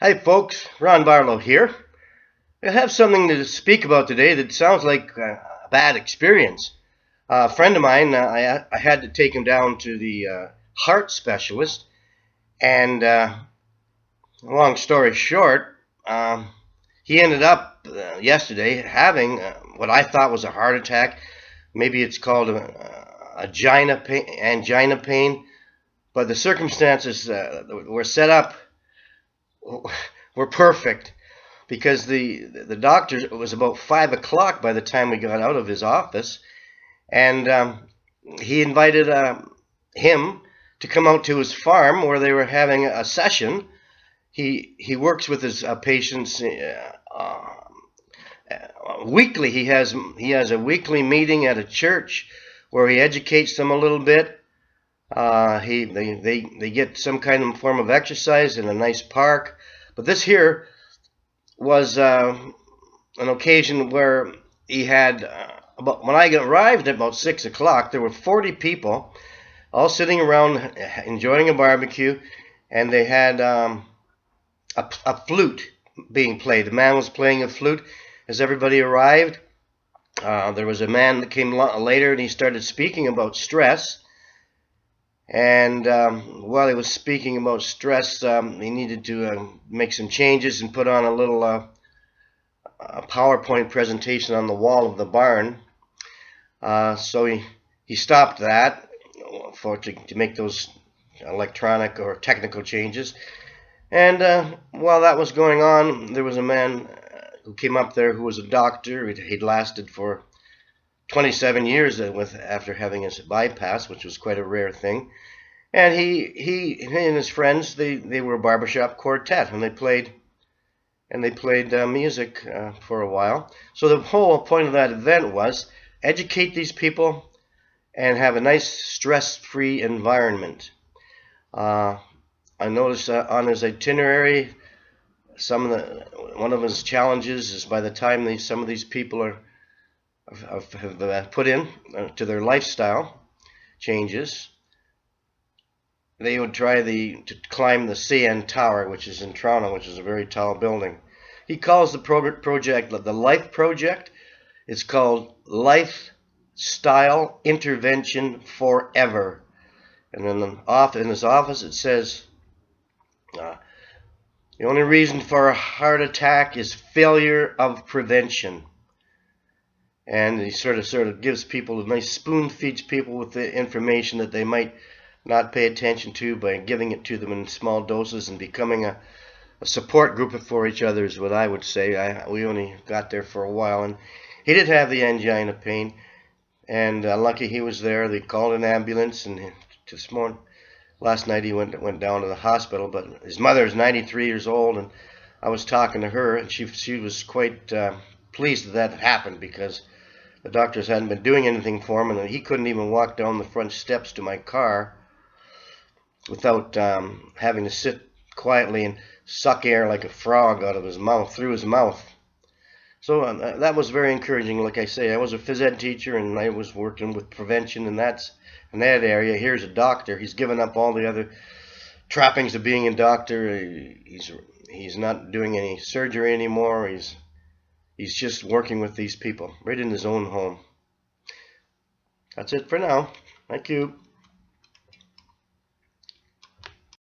Hi folks, Ron Barlow here. I have something to speak about today that sounds like a bad experience. A friend of mine, I had to take him down to the heart specialist, and long story short, he ended up yesterday having what I thought was a heart attack. Maybe it's called angina pain, but the circumstances were set up were perfect because the doctor, it was about 5 o'clock by the time we got out of his office, and he invited him to come out to his farm where they were having a session. He works with his patients weekly. He has a weekly meeting at a church where he educates them a little bit. They get some kind of form of exercise in a nice park. But this here was an occasion where he had, when I arrived at about 6 o'clock, there were 40 people all sitting around enjoying a barbecue, and they had a flute being played. The man was playing a flute as everybody arrived. There was a man that came later, and he started speaking about stress. And while he was speaking about stress, he needed to make some changes and put on a little PowerPoint presentation on the wall of the barn. So he stopped that to make those electronic or technical changes. And while that was going on, there was a man who came up there who was a doctor. He'd lasted for 27 years after having his bypass, which was quite a rare thing. And he and his friends, they were a barbershop quartet, and they played music for a while. So the whole point of that event was educate these people and have a nice stress-free environment. I noticed on his itinerary, one of his challenges is by the time some of these people have put in to their lifestyle changes, they would try to climb the CN Tower, which is in Toronto, which is a very tall building. He calls the project the Life Project. It's called Lifestyle Intervention Forever. And in his office it says, the only reason for a heart attack is failure of prevention. And he sort of gives people a nice spoon feeds people with the information that they might not pay attention to by giving it to them in small doses and becoming a support group for each other is what I would say. We only got there for a while, and he did have the angina pain, and lucky he was there. They called an ambulance, and last night he went down to the hospital. But his mother is 93 years old, and I was talking to her, and she was quite pleased that happened because the doctors hadn't been doing anything for him, and he couldn't even walk down the front steps to my car without having to sit quietly and suck air like a frog out of his mouth, through his mouth. So that was very encouraging. Like I say, I was a phys ed teacher, and I was working with prevention, and that's in that area. Here's a doctor. He's given up all the other trappings of being a doctor. He's not doing any surgery anymore. He's just working with these people right in his own home. That's it for now. Thank you.